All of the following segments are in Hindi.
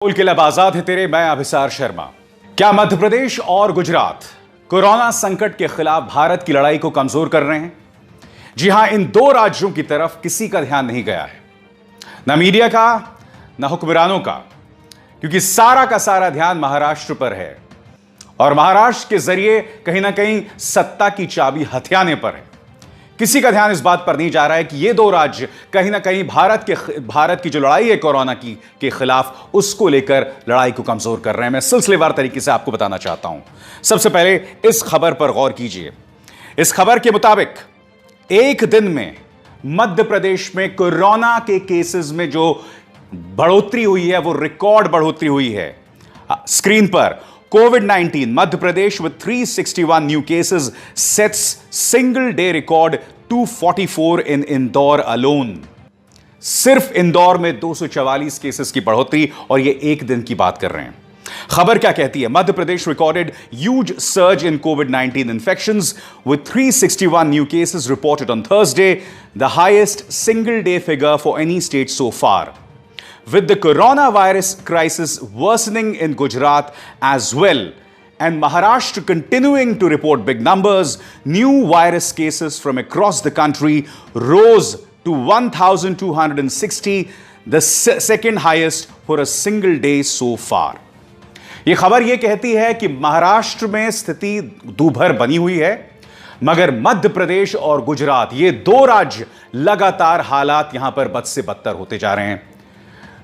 बोल के लब आजाद है तेरे, मैं अभिसार शर्मा। क्या मध्य प्रदेश और गुजरात कोरोना संकट के खिलाफ भारत की लड़ाई को कमजोर कर रहे हैं? जी हां, इन दो राज्यों की तरफ किसी का ध्यान नहीं गया है, न मीडिया का न हुक्मरानों का, क्योंकि सारा का सारा ध्यान महाराष्ट्र पर है और महाराष्ट्र के जरिए कहीं ना कहीं सत्ता की चाबी हथियाने पर है। किसी का ध्यान इस बात पर नहीं जा रहा है कि ये दो राज्य कहीं ना कहीं भारत की जो लड़ाई है कोरोना की के खिलाफ, उसको लेकर लड़ाई को कमजोर कर रहे हैं। मैं सिलसिलेवार तरीके से आपको बताना चाहता हूं। सबसे पहले इस खबर पर गौर कीजिए। इस खबर के मुताबिक एक दिन में मध्य प्रदेश में कोरोना के केसेस में जो बढ़ोतरी हुई है वो रिकॉर्ड बढ़ोतरी हुई है। स्क्रीन पर COVID-19, Madhya Pradesh with 361 new cases sets single day record 244 in Indore alone. सिर्फ इंदौर में 244 केसेस की बढ़ोतरी, और ये एक दिन की बात कर रहे हैं। खबर क्या कहती है? Madhya Pradesh recorded huge surge in COVID-19 infections with 361 new cases reported on Thursday, the highest single day figure for any state so far. With the coronavirus crisis worsening in Gujarat as well, and Maharashtra continuing to report big numbers, new virus cases from across the country rose to 1,260, the second highest for a single day so far. ये खबर ये कहती है कि महाराष्ट्र में स्थिति दूभर बनी हुई है, मगर मध्य प्रदेश और गुजरात, ये दो राज्य लगातार हालात यहां पर बद से बदतर होते जा रहे हैं।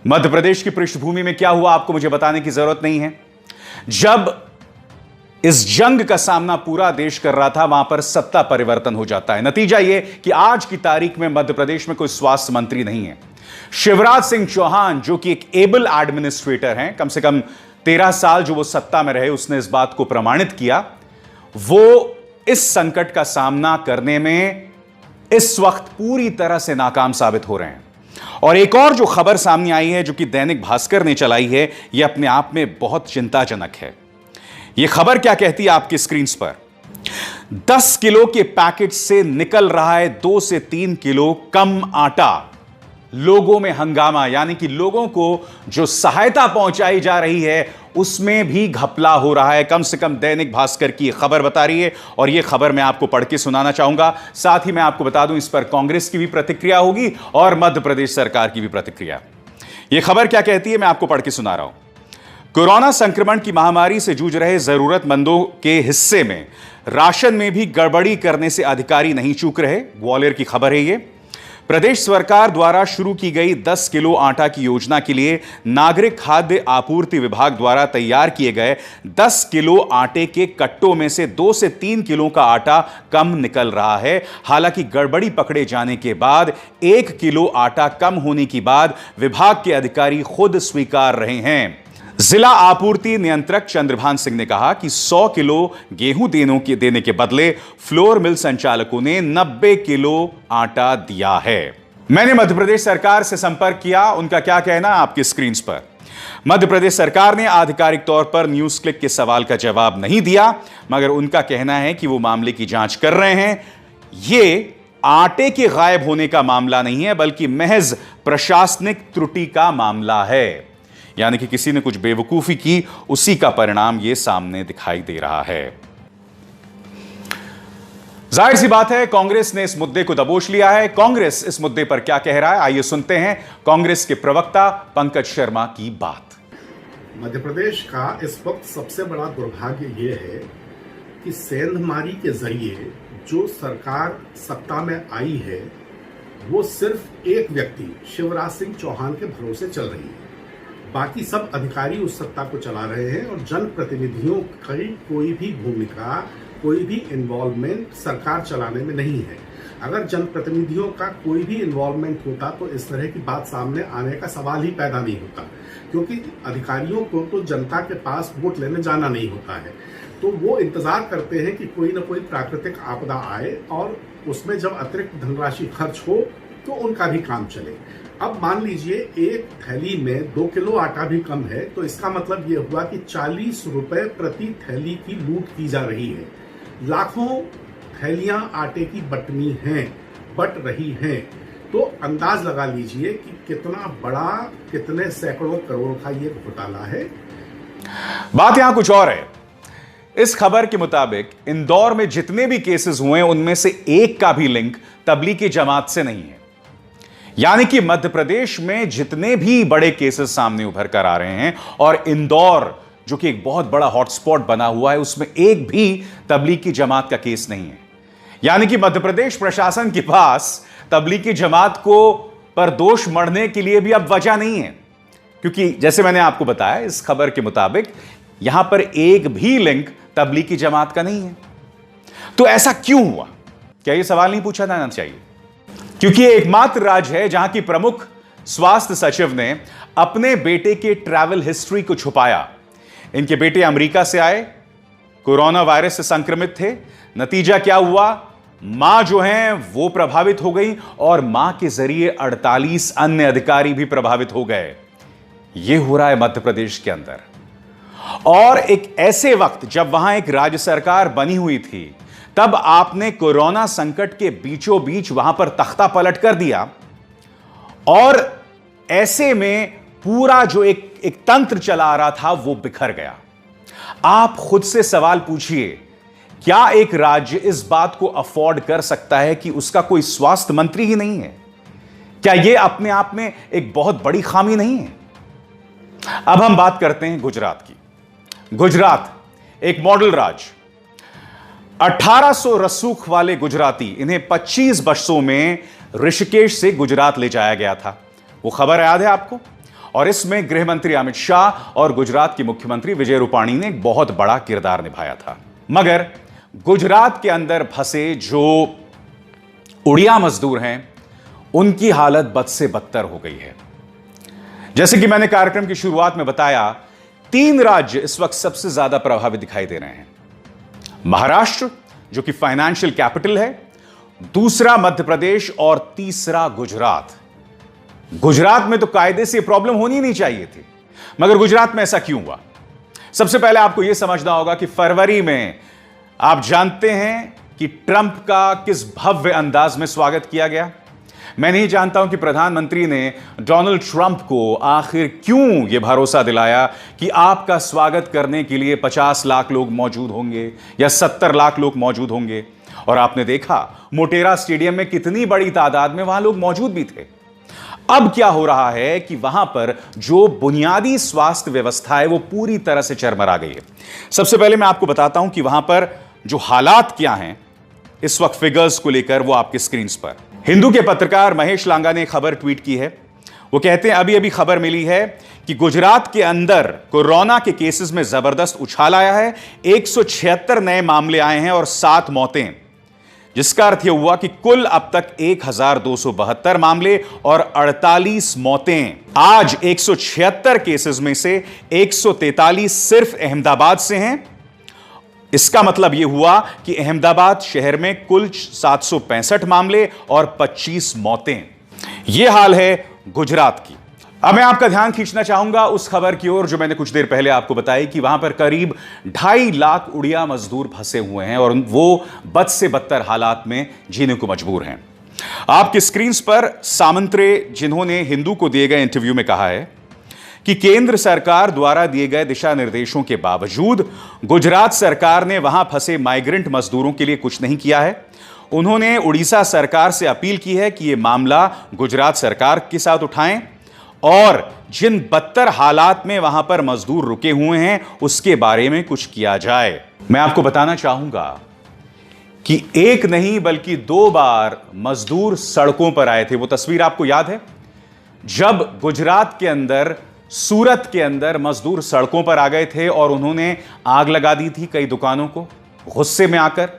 मध्य प्रदेश की पृष्ठभूमि में क्या हुआ आपको मुझे बताने की जरूरत नहीं है। जब इस जंग का सामना पूरा देश कर रहा था, वहां पर सत्ता परिवर्तन हो जाता है। नतीजा यह कि आज की तारीख में मध्य प्रदेश में कोई स्वास्थ्य मंत्री नहीं है। शिवराज सिंह चौहान, जो कि एक एबल एडमिनिस्ट्रेटर हैं, कम से कम 13 साल जो वो सत्ता में रहे, उसने इस बात को प्रमाणित किया, वो इस संकट का सामना करने में इस वक्त पूरी तरह से नाकाम साबित हो रहे हैं। और एक और जो खबर सामने आई है, जो कि दैनिक भास्कर ने चलाई है, यह अपने आप में बहुत चिंताजनक है। यह खबर क्या कहती है आपकी स्क्रीन पर? 10 किलो के पैकेट से निकल रहा है 2 से 3 किलो कम आटा। लोगों में हंगामा, यानी कि लोगों को जो सहायता पहुंचाई जा रही है उसमें भी घपला हो रहा है। कम से कम दैनिक भास्कर की खबर बता रही है, और यह खबर मैं आपको पढ़ के सुनाना चाहूंगा। साथ ही मैं आपको बता दूं, इस पर कांग्रेस की भी प्रतिक्रिया होगी और मध्य प्रदेश सरकार की भी प्रतिक्रिया। यह खबर क्या कहती है, मैं आपको पढ़ के सुना रहा हूं। कोरोना संक्रमण की महामारी से जूझ रहे जरूरतमंदों के हिस्से में राशन में भी गड़बड़ी करने से अधिकारी नहीं चूक रहे। ग्वालियर की खबर है ये। प्रदेश सरकार द्वारा शुरू की गई 10 किलो आटा की योजना के लिए नागरिक खाद्य आपूर्ति विभाग द्वारा तैयार किए गए 10 किलो आटे के कट्टों में से 2 से 3 किलो का आटा कम निकल रहा है। हालांकि गड़बड़ी पकड़े जाने के बाद 1 किलो आटा कम होने की बात विभाग के अधिकारी खुद स्वीकार रहे हैं। जिला आपूर्ति नियंत्रक चंद्रभान सिंह ने कहा कि 100 किलो गेहूं देने के बदले फ्लोर मिल संचालकों ने 90 किलो आटा दिया है। मैंने मध्य प्रदेश सरकार से संपर्क किया, उनका क्या कहना आपकी स्क्रीन पर। मध्य प्रदेश सरकार ने आधिकारिक तौर पर न्यूज क्लिक के सवाल का जवाब नहीं दिया, मगर उनका कहना है कि वो मामले की जांच कर रहे हैं। ये आटे के गायब होने का मामला नहीं है, बल्कि महज प्रशासनिक त्रुटि का मामला है। यानी कि किसी ने कुछ बेवकूफी की, उसी का परिणाम यह सामने दिखाई दे रहा है। जाहिर सी बात है, कांग्रेस ने इस मुद्दे को दबोच लिया है। कांग्रेस इस मुद्दे पर क्या कह रहा है, आइए सुनते हैं कांग्रेस के प्रवक्ता पंकज शर्मा की बात। मध्य प्रदेश का इस वक्त सबसे बड़ा दुर्भाग्य यह है कि सेंधमारी के जरिए जो सरकार सत्ता में आई है, वो सिर्फ एक व्यक्ति शिवराज सिंह चौहान के भरोसे चल रही है। बाकी सब अधिकारी उस सत्ता को चला रहे हैं और जनप्रतिनिधियों की कोई भी भूमिका, कोई भी इन्वॉल्वमेंट सरकार चलाने में नहीं है। अगर जनप्रतिनिधियों का कोई भी इन्वॉल्वमेंट होता तो इस तरह की बात सामने आने का सवाल ही पैदा नहीं होता, क्योंकि अधिकारियों को तो जनता के पास वोट लेने जाना नहीं होता है। तो वो इंतजार करते हैं कि कोई ना कोई प्राकृतिक आपदा आए और उसमें जब अतिरिक्त धनराशि खर्च हो तो उनका भी काम चले। अब मान लीजिए एक थैली में 2 किलो आटा भी कम है, तो इसका मतलब ये हुआ कि 40 रुपए प्रति थैली की लूट की जा रही है। लाखों थैलियां आटे की बट रही हैं। तो अंदाज लगा लीजिए कि कितना बड़ा, कितने सैकड़ों करोड़ का ये घोटाला है। बात यहां कुछ और है। इस खबर के मुताबिक इंदौर में जितने भी केसेस हुए उनमें से एक का भी लिंक तबलीगी जमात से नहीं है। यानी कि मध्य प्रदेश में जितने भी बड़े केसेस सामने उभर कर आ रहे हैं और इंदौर जो कि एक बहुत बड़ा हॉटस्पॉट बना हुआ है, उसमें एक भी तबलीगी जमात का केस नहीं है। यानी कि मध्य प्रदेश प्रशासन के पास तबलीगी जमात को पर दोष मढ़ने के लिए भी अब वजह नहीं है, क्योंकि जैसे मैंने आपको बताया इस खबर के मुताबिक यहां पर एक भी लिंक तबलीगी जमात का नहीं है। तो ऐसा क्यों हुआ? क्या यह सवाल नहीं पूछा जाना चाहिए? क्योंकि यह एकमात्र राज्य है जहां की प्रमुख स्वास्थ्य सचिव ने अपने बेटे के ट्रैवल हिस्ट्री को छुपाया। इनके बेटे अमेरिका से आए, कोरोना वायरस से संक्रमित थे। नतीजा क्या हुआ? मां जो हैं वो प्रभावित हो गई और मां के जरिए 48 अन्य अधिकारी भी प्रभावित हो गए। यह हो रहा है मध्य प्रदेश के अंदर, और एक ऐसे वक्त जब वहां एक राज्य सरकार बनी हुई थी, तब आपने कोरोना संकट के बीचों बीच वहां पर तख्ता पलट कर दिया, और ऐसे में पूरा जो एक तंत्र चला आ रहा था वो बिखर गया। आप खुद से सवाल पूछिए, क्या एक राज्य इस बात को अफोर्ड कर सकता है कि उसका कोई स्वास्थ्य मंत्री ही नहीं है? क्या यह अपने आप में एक बहुत बड़ी खामी नहीं है? अब हम बात करते हैं गुजरात की। गुजरात एक मॉडल राज्य, 1800 रसूख वाले गुजराती, इन्हें 25 बसों में ऋषिकेश से गुजरात ले जाया गया था। वो खबर याद है आपको? और इसमें गृह मंत्री अमित शाह और गुजरात के मुख्यमंत्री विजय रूपाणी ने एक बहुत बड़ा किरदार निभाया था। मगर गुजरात के अंदर फंसे जो उड़िया मजदूर हैं, उनकी हालत बद से बदतर हो गई है। जैसे कि मैंने कार्यक्रम की शुरुआत में बताया, 3 राज्य इस वक्त सबसे ज्यादा प्रभावित दिखाई दे रहे हैं। महाराष्ट्र जो कि फाइनेंशियल कैपिटल है, दूसरा मध्य प्रदेश और तीसरा गुजरात। गुजरात में तो कायदे से प्रॉब्लम होनी नहीं चाहिए थी, मगर गुजरात में ऐसा क्यों हुआ? सबसे पहले आपको यह समझना होगा कि फरवरी में आप जानते हैं कि ट्रंप का किस भव्य अंदाज में स्वागत किया गया। मैं नहीं जानता हूं कि प्रधानमंत्री ने डोनाल्ड ट्रंप को आखिर क्यों यह भरोसा दिलाया कि आपका स्वागत करने के लिए 50 लाख लोग मौजूद होंगे या 70 लाख लोग मौजूद होंगे। और आपने देखा मोटेरा स्टेडियम में कितनी बड़ी तादाद में वहां लोग मौजूद भी थे। अब क्या हो रहा है कि वहां पर जो बुनियादी स्वास्थ्य व्यवस्था है वो पूरी तरह से चरमरा गई है। सबसे पहले मैं आपको बताता हूं कि वहां पर जो हालात क्या हैं इस वक्त फिगर्स को लेकर, वो आपके स्क्रीन पर। हिंदू के पत्रकार महेश लांगा ने खबर ट्वीट की है। वो कहते हैं अभी अभी खबर मिली है कि गुजरात के अंदर कोरोना के केसेस में जबरदस्त उछाल आया है। 176 नए मामले आए हैं और 7 मौतें, जिसका अर्थ यह हुआ कि कुल अब तक 1272 मामले और 48 मौतें। आज 176 केसेस में से 143 सिर्फ अहमदाबाद से हैं। इसका मतलब यह हुआ कि अहमदाबाद शहर में कुल 765 मामले और 25 मौतें। यह हाल है गुजरात की। अब मैं आपका ध्यान खींचना चाहूंगा उस खबर की ओर जो मैंने कुछ देर पहले आपको बताई कि वहां पर करीब 2.5 लाख उड़िया मजदूर फंसे हुए हैं और वो बद से बदतर हालात में जीने को मजबूर हैं। आपकी स्क्रीन पर सामंतरे, जिन्होंने हिंदू को दिए गए इंटरव्यू में कहा है कि केंद्र सरकार द्वारा दिए गए दिशा निर्देशों के बावजूद गुजरात सरकार ने वहां फंसे माइग्रेंट मजदूरों के लिए कुछ नहीं किया है। उन्होंने उड़ीसा सरकार से अपील की है कि यह मामला गुजरात सरकार के साथ उठाएं और जिन बदतर हालात में वहां पर मजदूर रुके हुए हैं उसके बारे में कुछ किया जाए। मैं आपको बताना चाहूंगा कि एक नहीं बल्कि 2 बार मजदूर सड़कों पर आए थे। वो तस्वीर आपको याद है जब गुजरात के अंदर, सूरत के अंदर मजदूर सड़कों पर आ गए थे और उन्होंने आग लगा दी थी कई दुकानों को गुस्से में आकर।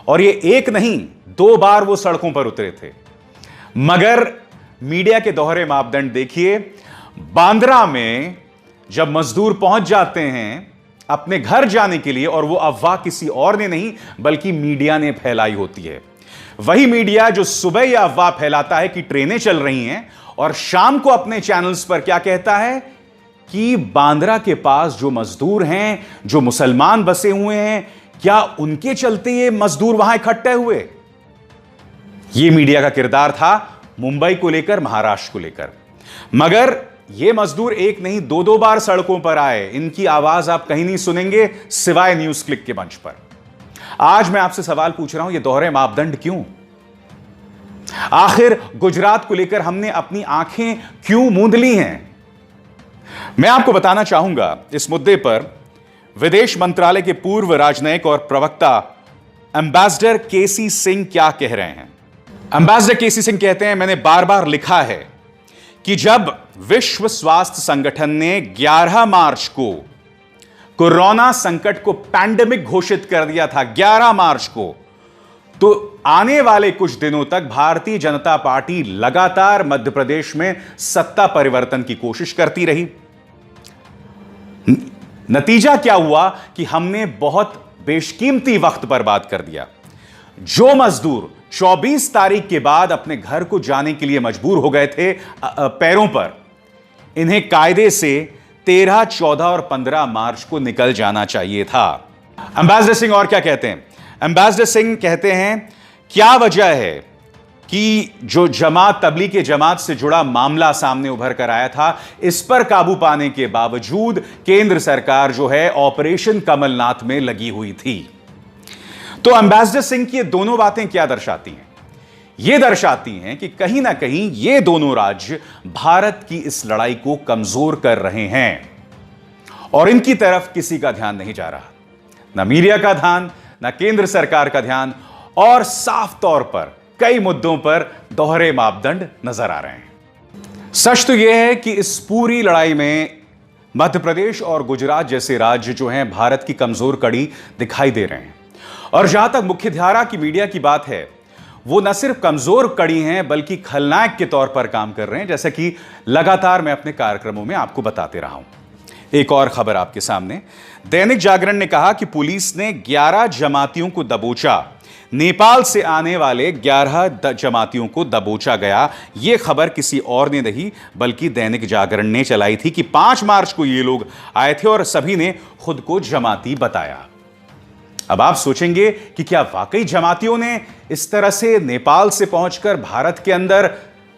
और ये एक नहीं 2 बार वो सड़कों पर उतरे थे। मगर मीडिया के दोहरे मापदंड देखिए। बांद्रा में जब मजदूर पहुंच जाते हैं अपने घर जाने के लिए, और वो अफवाह किसी और ने नहीं बल्कि मीडिया ने फैलाई होती है, वही मीडिया जो सुबह यह अफवाह फैलाता है कि ट्रेनें चल रही हैं और शाम को अपने चैनल्स पर क्या कहता है कि बांद्रा के पास जो मजदूर हैं, जो मुसलमान बसे हुए हैं, क्या उनके चलते ये मजदूर वहां इकट्ठे हुए। यह मीडिया का किरदार था मुंबई को लेकर, महाराष्ट्र को लेकर। मगर ये मजदूर एक नहीं दो दो बार सड़कों पर आए। इनकी आवाज आप कहीं नहीं सुनेंगे सिवाय न्यूज क्लिक के मंच पर। आज मैं आपसे सवाल पूछ रहा हूं, ये दोहरे मापदंड क्यों? आखिर गुजरात को लेकर हमने अपनी आंखें क्यों मूंद ली हैं? मैं आपको बताना चाहूंगा इस मुद्दे पर विदेश मंत्रालय के पूर्व राजनयिक और प्रवक्ता एम्बेसडर केसी सिंह क्या कह रहे हैं। एम्बेसडर केसी सिंह कहते हैं, मैंने बार बार लिखा है कि जब विश्व स्वास्थ्य संगठन ने 11 मार्च को कोरोना संकट को पैंडेमिक घोषित कर दिया था, 11 मार्च को, तो आने वाले कुछ दिनों तक भारतीय जनता पार्टी लगातार मध्य प्रदेश में सत्ता परिवर्तन की कोशिश करती रही। नतीजा क्या हुआ कि हमने बहुत बेशकीमती वक्त बर्बाद कर दिया। जो मजदूर 24 तारीख के बाद अपने घर को जाने के लिए मजबूर हो गए थे पैरों पर, इन्हें कायदे से 13, 14 और 15 मार्च को निकल जाना चाहिए था। एम्बेसडर सिंह और क्या कहते हैं? एम्बेसडर सिंह कहते हैं, क्या वजह है कि जो जमात तबलीग के जमात से जुड़ा मामला सामने उभर कर आया था, इस पर काबू पाने के बावजूद केंद्र सरकार जो है ऑपरेशन कमलनाथ में लगी हुई थी। तो एम्बेसडर सिंह की ये दोनों बातें क्या दर्शाती हैं? ये दर्शाती हैं कि कहीं ना कहीं ये दोनों राज्य भारत की इस लड़ाई को कमजोर कर रहे हैं और इनकी तरफ किसी का ध्यान नहीं जा रहा, ना मीडिया का ध्यान, ना केंद्र सरकार का ध्यान, और साफ तौर पर कई मुद्दों पर दोहरे मापदंड नजर आ रहे हैं। सच तो यह है कि इस पूरी लड़ाई में मध्य प्रदेश और गुजरात जैसे राज्य जो हैं भारत की कमजोर कड़ी दिखाई दे रहे हैं। और जहां तक मुख्यधारा की मीडिया की बात है, वो न सिर्फ कमजोर कड़ी हैं बल्कि खलनायक के तौर पर काम कर रहे हैं, जैसा कि लगातार मैं अपने कार्यक्रमों में आपको बताते रहा हूं। एक और खबर आपके सामने, दैनिक जागरण ने कहा कि पुलिस ने 11 जमातियों को दबोचा। नेपाल से आने वाले 11 जमातियों को दबोचा गया। यह खबर किसी और ने नहीं बल्कि दैनिक जागरण ने चलाई थी कि 5 मार्च को ये लोग आए थे और सभी ने खुद को जमाती बताया। अब आप सोचेंगे कि क्या वाकई जमातियों ने इस तरह से नेपाल से पहुंचकर भारत के अंदर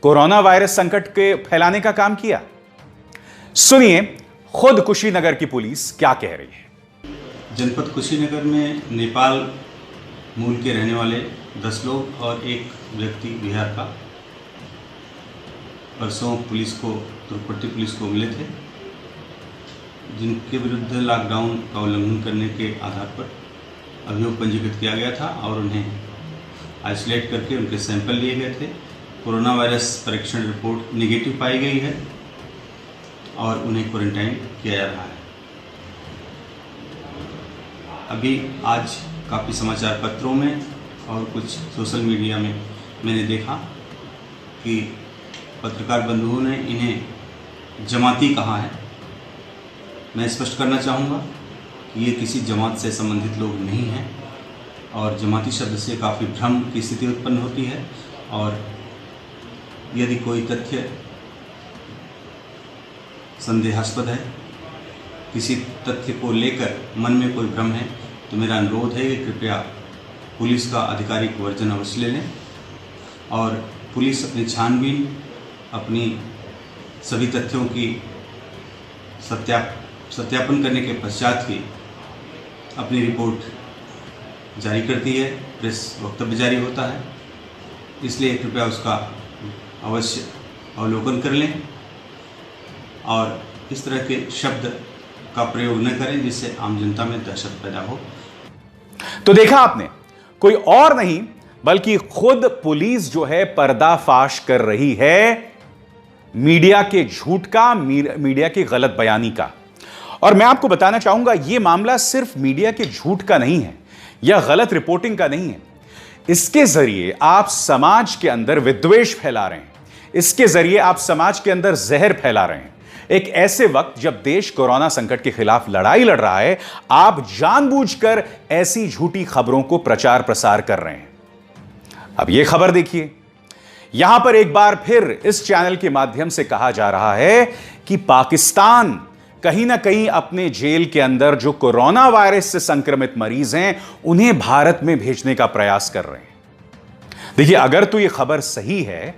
कोरोना वायरस संकट के फैलाने का काम किया? सुनिए खुद कुशीनगर की पुलिस क्या कह रही है। जनपद कुशीनगर में नेपाल मूल के रहने वाले 10 लोग और एक व्यक्ति बिहार का परसों पुलिस को, तुर्कपट्टी पुलिस को मिले थे, जिनके विरुद्ध लॉकडाउन का उल्लंघन करने के आधार पर अभियोग पंजीकृत किया गया था और उन्हें आइसोलेट करके उनके सैंपल लिए गए थे। कोरोना वायरस परीक्षण रिपोर्ट नेगेटिव पाई गई है और उन्हें क्वारंटाइन किया जा रहा है। अभी आज काफ़ी समाचार पत्रों में और कुछ सोशल मीडिया में मैंने देखा कि पत्रकार बंधुओं ने इन्हें जमाती कहा है। मैं स्पष्ट करना चाहूँगा कि ये किसी जमात से संबंधित लोग नहीं हैं और जमाती शब्द से काफ़ी भ्रम की स्थिति उत्पन्न होती है और यदि कोई तथ्य संदेहास्पद है, किसी तथ्य को लेकर मन में कोई भ्रम है, तो मेरा अनुरोध है कि कृपया पुलिस का आधिकारिक वर्जन अवश्य ले लें और पुलिस अपनी छानबीन, अपनी सभी तथ्यों की सत्यापन करने के पश्चात ही अपनी रिपोर्ट जारी करती है, प्रेस वक्तव्य जारी होता है। इसलिए कृपया उसका अवश्य अवलोकन कर लें और इस तरह के शब्द का प्रयोग न करें जिससे आम जनता में दहशत पैदा हो। तो देखा आपने, कोई और नहीं बल्कि खुद पुलिस जो है पर्दाफाश कर रही है मीडिया के झूठ का, मीडिया की गलत बयानी का। और मैं आपको बताना चाहूंगा यह मामला सिर्फ मीडिया के झूठ का नहीं है या गलत रिपोर्टिंग का नहीं है। इसके जरिए आप समाज के अंदर विद्वेष फैला रहे हैं, इसके जरिए आप समाज के अंदर जहर फैला रहे हैं। एक ऐसे वक्त जब देश कोरोना संकट के खिलाफ लड़ाई लड़ रहा है, आप जानबूझकर ऐसी झूठी खबरों को प्रचार प्रसार कर रहे हैं। अब यह खबर देखिए, यहां पर एक बार फिर इस चैनल के माध्यम से कहा जा रहा है कि पाकिस्तान कहीं ना कहीं अपने जेल के अंदर जो कोरोना वायरस से संक्रमित मरीज हैं उन्हें भारत में भेजने का प्रयास कर रहे हैं। देखिए, अगर तो यह खबर सही है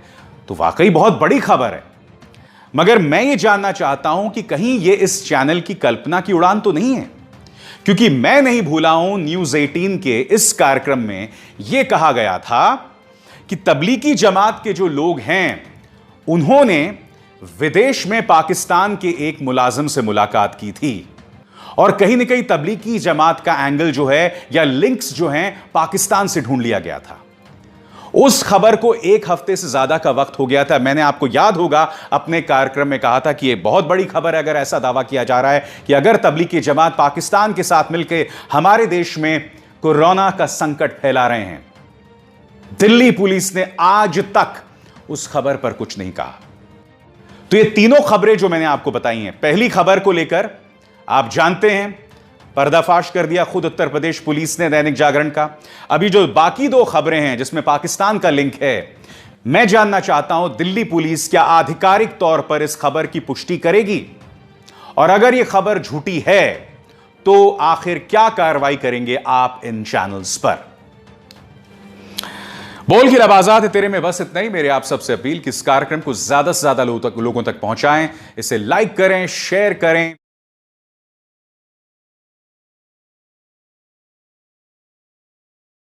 तो वाकई बहुत बड़ी खबर है। मगर मैं ये जानना चाहता हूं कि कहीं ये इस चैनल की कल्पना की उड़ान तो नहीं है, क्योंकि मैं नहीं भूला हूं न्यूज 18 के इस कार्यक्रम में यह कहा गया था कि तबलीगी जमात के जो लोग हैं उन्होंने विदेश में पाकिस्तान के एक मुलाजिम से मुलाकात की थी और कहीं ना कहीं तबलीगी जमात का एंगल जो है या लिंक्स जो हैं पाकिस्तान से ढूंढ लिया गया था। उस खबर को एक हफ्ते से ज्यादा का वक्त हो गया था। मैंने आपको याद होगा अपने कार्यक्रम में कहा था कि यह बहुत बड़ी खबर है अगर ऐसा दावा किया जा रहा है कि अगर तबलीगी जमात पाकिस्तान के साथ मिलकर हमारे देश में कोरोना का संकट फैला रहे हैं। दिल्ली पुलिस ने आज तक उस खबर पर कुछ नहीं कहा। तो ये तीनों खबरें जो मैंने आपको बताई हैं, पहली खबर को लेकर आप जानते हैं पर्दाफाश कर दिया खुद उत्तर प्रदेश पुलिस ने दैनिक जागरण का। अभी जो बाकी दो खबरें हैं जिसमें पाकिस्तान का लिंक है, मैं जानना चाहता हूं दिल्ली पुलिस क्या आधिकारिक तौर पर इस खबर की पुष्टि करेगी, और अगर यह खबर झूठी है तो आखिर क्या कार्रवाई करेंगे आप इन चैनल्स पर। बोल की आजाद है तेरे में बस इतना ही। मेरे आप सबसे अपील कि इस कार्यक्रम को ज्यादा से ज्यादा लोगों तक पहुंचाएं, इसे लाइक करें, शेयर करें।